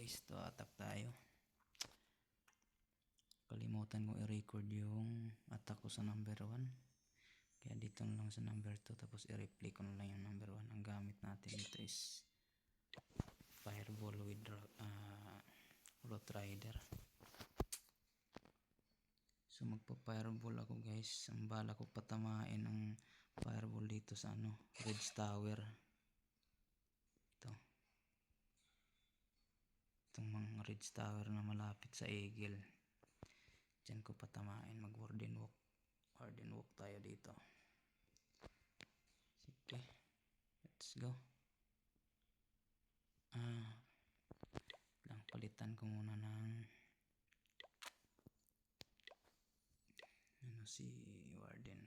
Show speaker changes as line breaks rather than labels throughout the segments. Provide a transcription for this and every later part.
guys, to attack tayo. Kalimutan ko i-record yung attack ko sa number 1. Kaya dito na lang sa number 2, tapos i-replay ko na lang yung number 1. Ang gamit natin dito is fireball with root rider. So magpa-fireball ako guys. Ang bala ko patamain ang fireball dito sa Ridge Tower. Itong mga Ridge Tower na malapit sa Eagle. Diyan ko patamain. Mag warden walk tayo dito. Sige, let's go. Lang palitan ko muna ng si warden. Yan.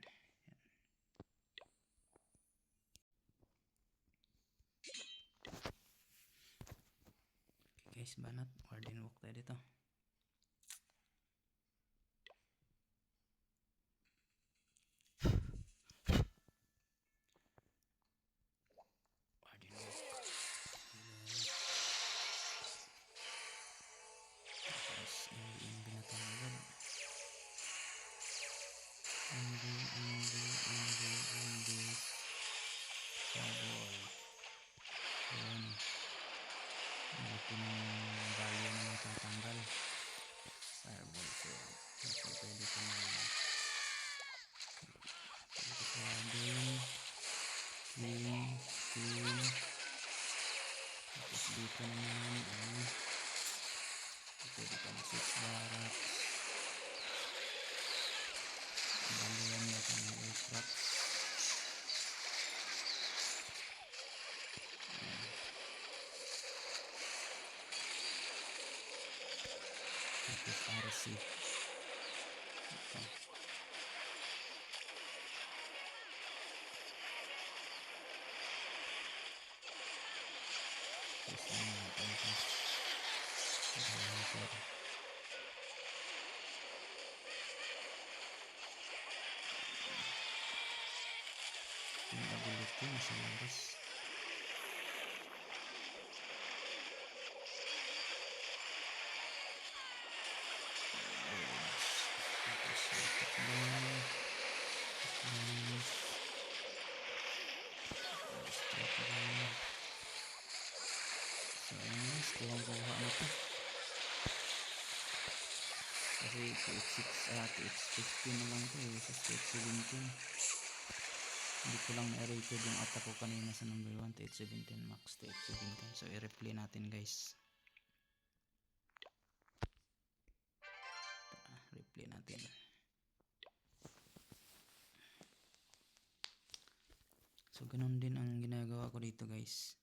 Okay guys, banat warden walk tayo dito. Warden walk. Tapos hindi na tayo agad. Hindi fireball. Ayan. Ito na value na matatanggal. Fireball. So pwede ko na pwede ko din clean. Tapos dito naman pwede ka na 6 barracks. Balian na ka ng aircraft. Tapos RC. Ito. Tapos yung ability nasa labas. So ayun, kuha na to. Kasi TH6, TH15 na lang to sa TH17. Hindi ko lang na-rated yung attack ko kanina sa number 1, TH17 max, TH17. So i-replay natin guys. Replay natin. So ganun din ang ginagawa ko dito guys.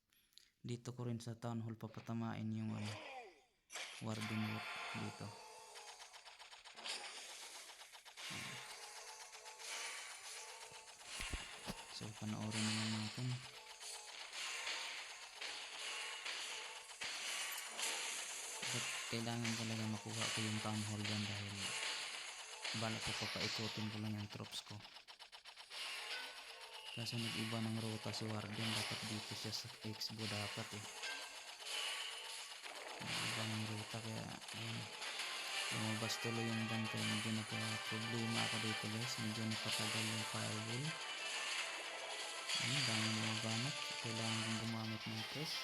Dito ko rin sa town hall papatamain yung warden walk dito. So panoorin naman natin. But kailangan talaga makuha ko yung town hall dyan dahil balak ko papaikutin ko lang yung troops ko. Kasi nag-iba ng ruta si warden, dapat dito siya sa Expo dapat nag-iba ng ruta kaya ayun, lumabas tuloy yung bantay. Medyo nagka-problema ako dito guys, medyo napatagal yung fireball. Dami mga banat, kailangan kong gumamit ng press.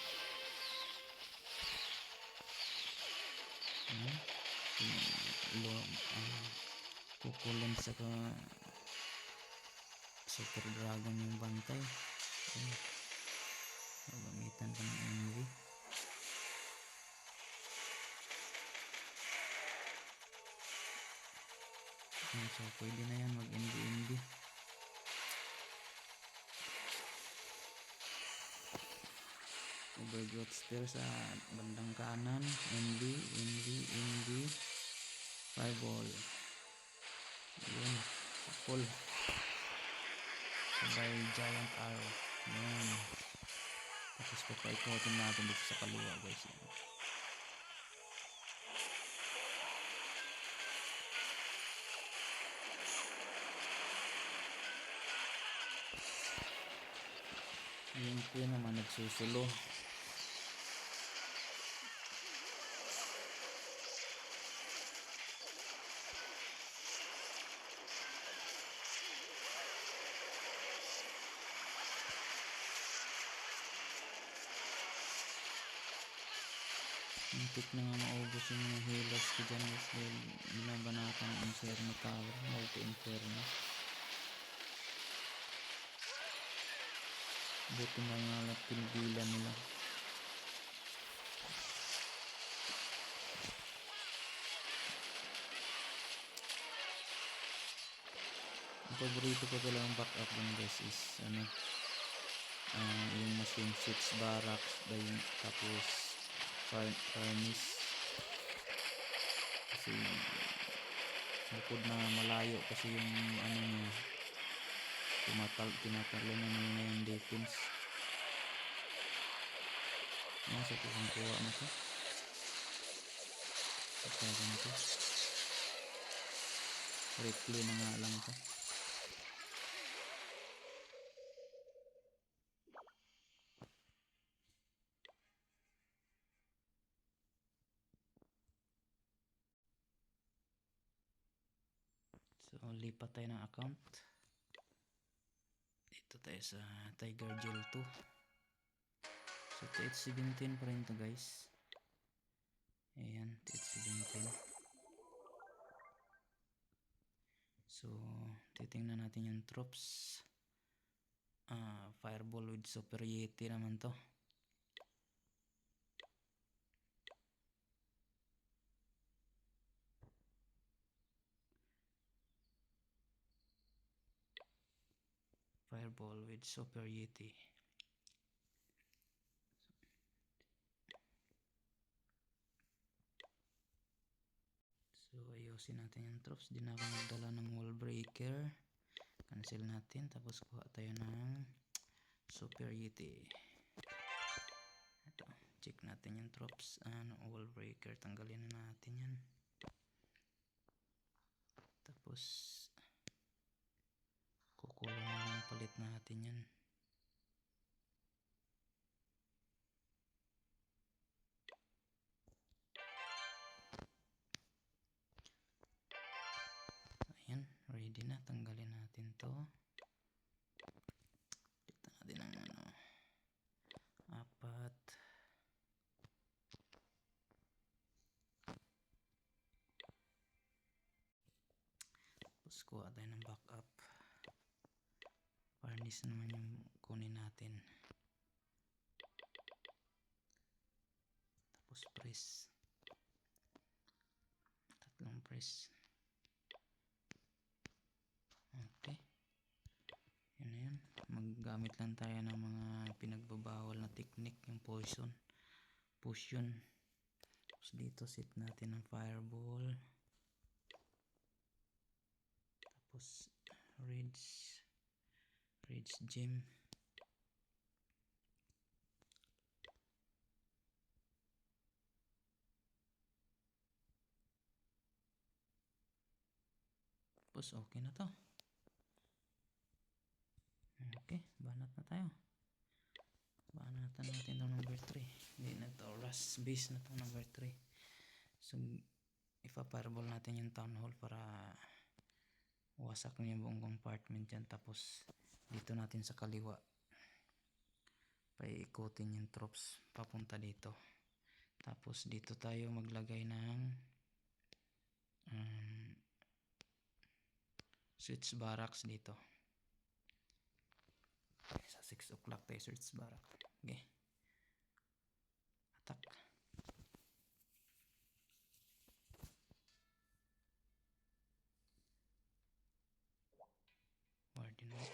Kukulin sa Super Dragon yung bantay. Gagamitan ko ng MV. So pwede na yan mag-MV. Overgrowth Spear sa bandang kanan. MV fireball. Yun, full sabay giant arrow. Yun, tapos papaikotin natin dito sa kaliwa guys. Yung queen naman nagsusulo. Muntik na nga maubos yung mga healers ko dyan guys dahil binabanatan ng Inferno Tower, multi-inferno. Buti na nga lang pinigilan nila. Ang paborito ko talagang backup lang guys is yung machine 6 barracks tapos furnace. Kasi bukod na malayo kasi yung niya, tinatalo na nila yung defense. Nasa kuha na to. Pagkagan to. Replay na nga lang to. So lipat tayo ng account. Dito tayo sa Tiger Gel 2. So TH17 pa rin to guys. Ayan, TH17. So titingnan natin yung troops. Fireball with Super Yeti naman to. Fireball with Super Yeti. So ayusin natin yung troops. Di na ako magdala ng wall breaker. Cancel natin. Tapos kuha tayo ng Super Yeti. Ito. Check natin yung troops. Wall breaker. Tanggalin na natin yan. Tapos kukulang na lang palit natin yan. Ayan, ready na. Tanggalin natin to. Kita natin ang 4. Tapos kuha tayo ng backup. Furnace naman yung kunin natin. Tapos press. 3 press. Okay. Yun na yun. Maggamit lang tayo ng mga pinagbabawal na technique. Yung potion. Tapos dito set natin ng fireball. Tapos rage gem. Tapos okay na to. Okay, banat na tayo. Banatan natin itong number 3. Hindi na to, rust base na to number 3. So ipa-fireball natin yung town hall para wasak na yung buong compartment dyan. Tapos dito natin sa kaliwa paikutin yung troops papunta dito. Tapos dito tayo maglagay ng switch barracks dito. Okay, sa 6 o'clock tayo switch barracks. Okay, attack. Warden walk.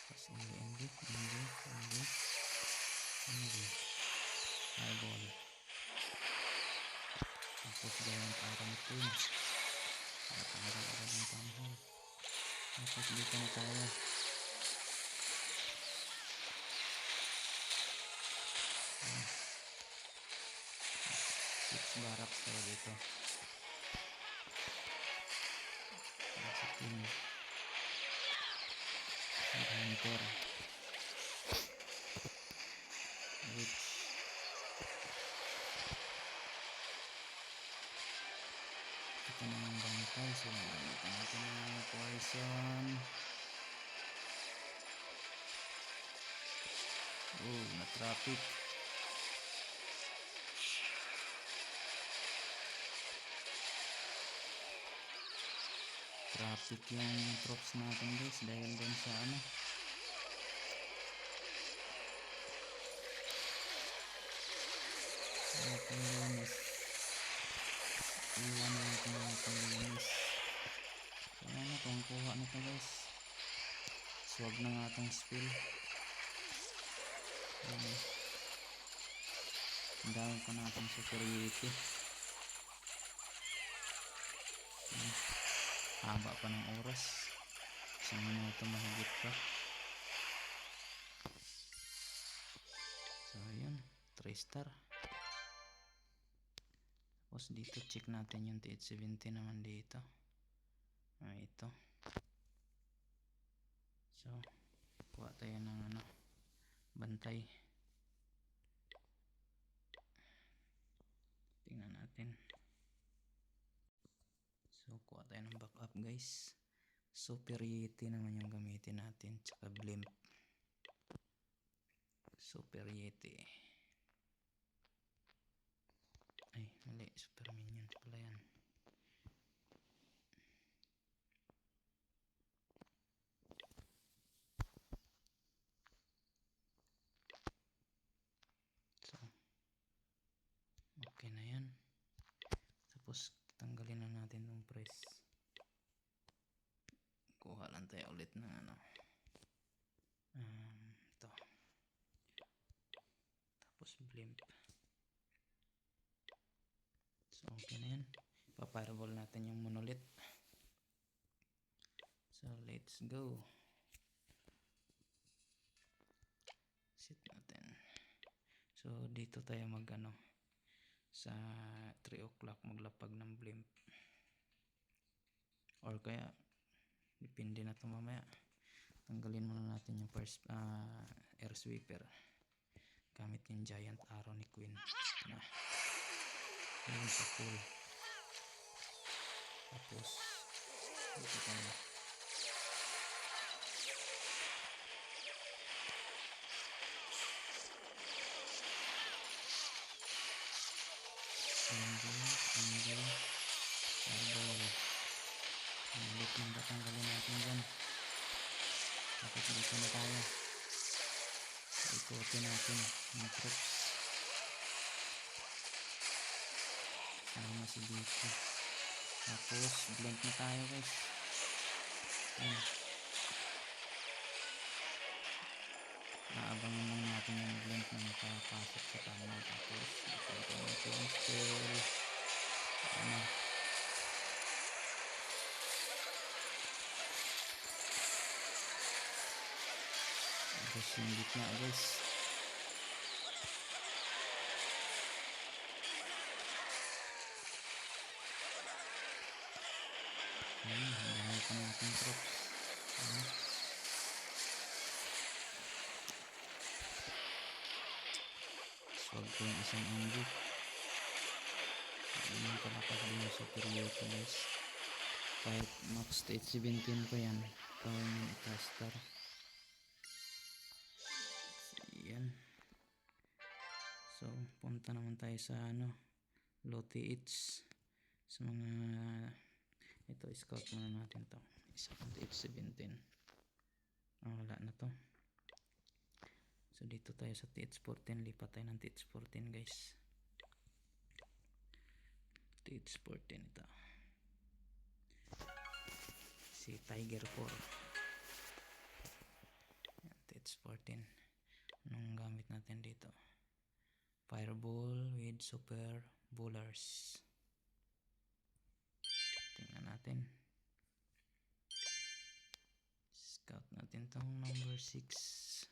Tapos NG fireball. Tapos giant iron queen. Nakakaroon agad ng town hall. Tapos dito na tayo. Six barracks tayo dito. Sa team hunter witch. Ito na ang bangkay. So gamitin natin ng poison. Oh, na traffic. Traffic yung troops natin guys dahil dun sa ano. Pilinis. Iwan natin yung pilinis. So ano kung kuha nito guys. So wag na nga itong spill. Ang dami pa natin superiority. Haba pa ng oras. 1 minuto mahigit pa. So yun, 3 star. Tapos dito check natin yung TH70 naman dito. Ito. So kuha tayo ng ano, bantay. Tingnan natin. So kuha tayo ng backup guys. Superiority naman yung gamitin natin, tsaka blimp. Superiority. Ay mali, super minion pala yan. So okay na yan. Tapos tanggalin na natin yung press. Kuha lang tayo ulit ng ano, ito. Tapos blimp. So okay na yan. Paparable natin yung monolith. So let's go. Set natin. So dito tayo mag ano, sa 3 o'clock maglapag ng blimp. Or kaya depende na ito mamaya. Tanggalin muna natin yung first air sweeper gamit yung giant arrow ni Queen na yun sa pool. Tapos dito tayo angle fireball. Ulit nang tatanggalin natin dyan. Tapos dito na tayo. Ikutin natin yung troops. Sama si dito. Tapos blend na tayo guys. Ayan. Naabangan lang natin yung blend na makapasok sa tama. Tapos ikutin natin yung spell. Ano. Tapos yung gitna guys. Dahil pa natin troops. Swag ko yung isang anggi. Hindi yung palakas din yung superiority guys. Kahit max state 17 pa yan, kawin yung ika-star. Yan. So punta naman tayo sa ano, low TH. Sa mga ito, scout muna natin to. Isa pang TH17. Wala na to. So dito tayo sa TH14. Lipat tayo ng TH14 guys. TH14 ito. Si Tiger 4. TH14. Anong gamit natin dito? Fireball with super bowlers. Tingnan natin. Scout natin tong number 6.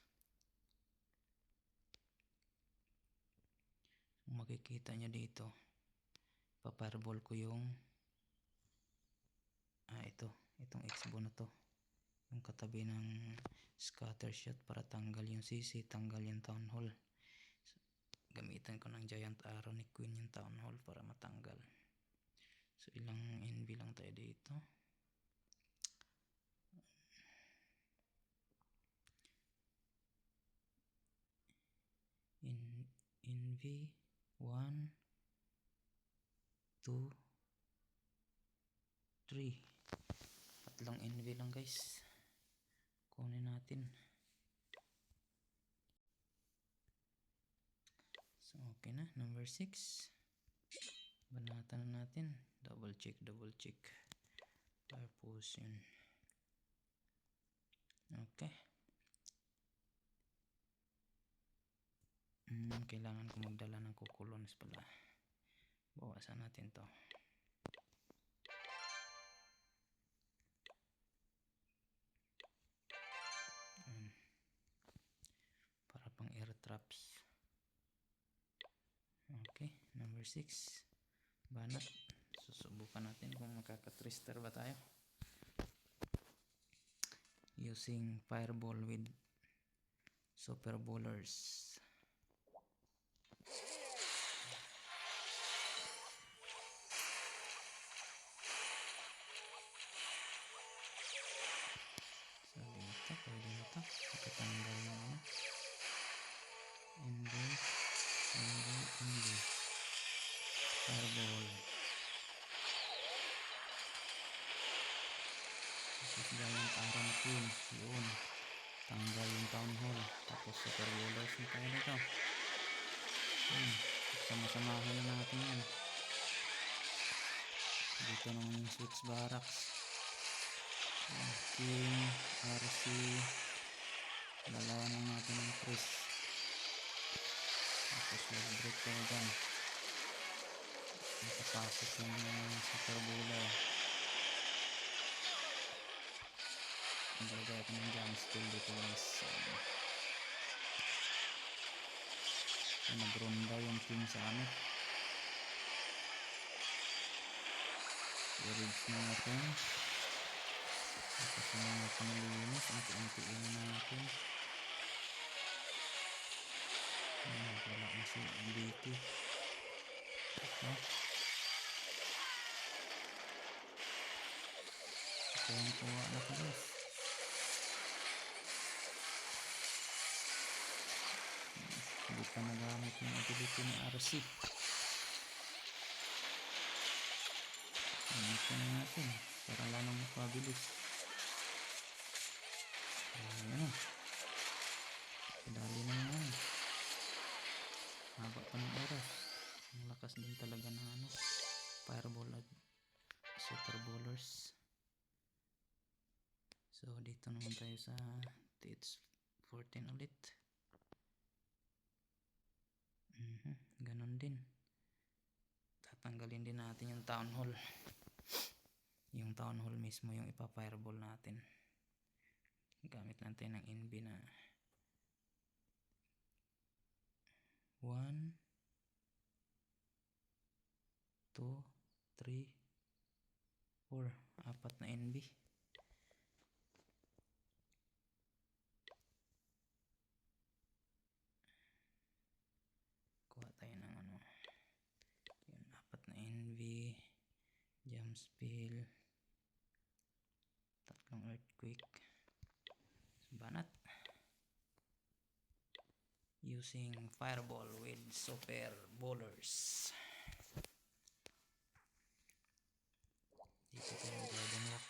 Kung makikita nyo dito, pafireball ko yung itong X-bow na to, yung katabi ng scatter shot para tanggal yung CC, tanggal yung town hall. So, gamitan ko ng giant arrow ni Queen yung town hall para matanggal. So ilang NB lang tayo dito. Envy 1, 2, 3. Tatlong envy lang guys. Kunin natin. So okay na, number 6. Banatan na natin. Double check. Fire potion. Okay. Kailangan ko magdala ng kukulons pala. Bawasan natin to. Para pang air traps. Okay, number 6. Banat. Susubukan natin kung makaka-trister ba tayo. Using fireball with super bowlers. So dito, pwede na ito. Nakatanggal na ano. Envy. Fireball. Tapos gawin para na queen. Yun. Tanggal yung town hall. Tapos super bowlers na tayo dito. Sama-samahin na natin yan. Dito naman yung switch barracks. King, RC. Dalawa lang natin ng Chris. Tapos wall break tayo dyan. Nakapasok yung super bowler. Naglagay ako ng jam skill dito guys. Nagronda yung team sa amin. I-reach na natin. Tapos na natin nilinis. Unti-untiin na natin. Wala na si BT. Ito. Ito yung kuha na ko guys. Hindi pa nagamit yung ability ni RC. Gamitin na natin para lalong mapabilis. Ayan na. Kadali na yan. Haba pa ng oras. Ang lakas din talaga ng ano, fireball at super bowlers. So dito naman tayo sa TH14 ulit. Ganon din. Tatanggalin din natin yung town hall. Yung town hall mismo yung ipa-fireball natin. Gamit natin ng NB na 1, 2, 3, 4. 4 na NB. Kuha tayo ng ano. Yun, 4 na NB. Jam spill. 3 earthquake. Banat. Using fireball with super bowlers. Dito tayo dragon walk.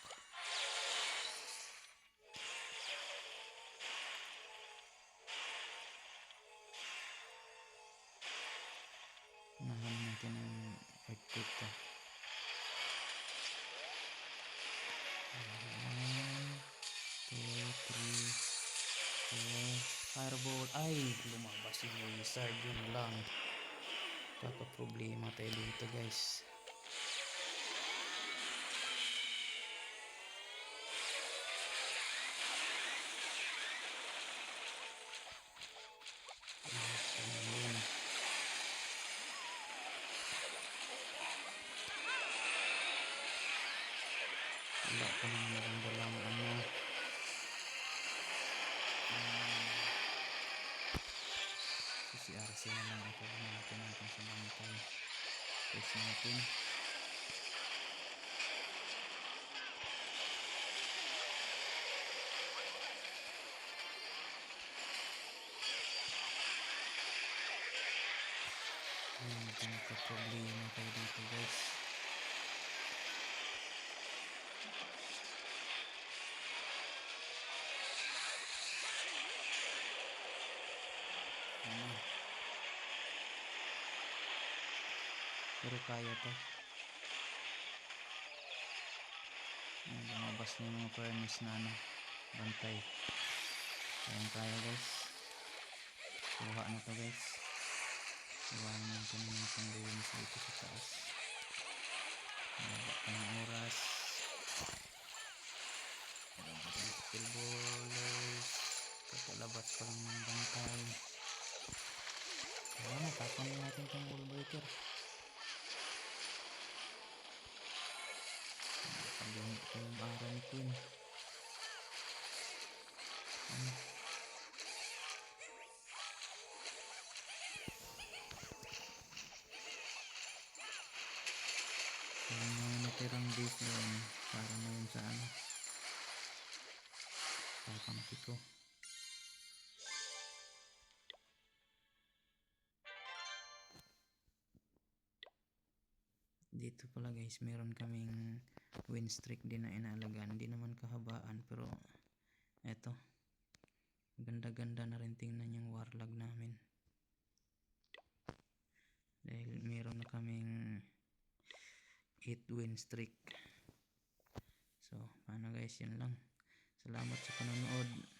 Nahan natin ang earthquake to. 1, 2, 3, 4. Fireball. Ay, lumabas yung wizard. Yun lang. Kaka-problema tayo dito guys. Wala pa naman naramdalang ano. Si RC na lang ito natin sa bantay. Press natin. medyo nagka-problema tayo dito guys. Ano? Pero kaya to. Lumabas na yung mga furnace na ano, bantay. Kaya guys. Kuha na to guys. Iwanan natin yung panglinis dito sa taas. Wala pa ng oras. Steel ballers. Kakalabas pa lang ng bantay. Kaya na, tapon natin itong wall breaker. Paggamit ko yung araw ni Queen. Yung mga natirang base doon, para na yun sa ano, papangti ko. Dito pala guys, meron kaming win streak din na inaalagaan. Hindi naman kahabaan, pero eto, ganda-ganda na rin tingnan yung warlag namin. Dahil meron na kaming 8 win streak. So, paano guys, yun lang. Salamat sa panonood.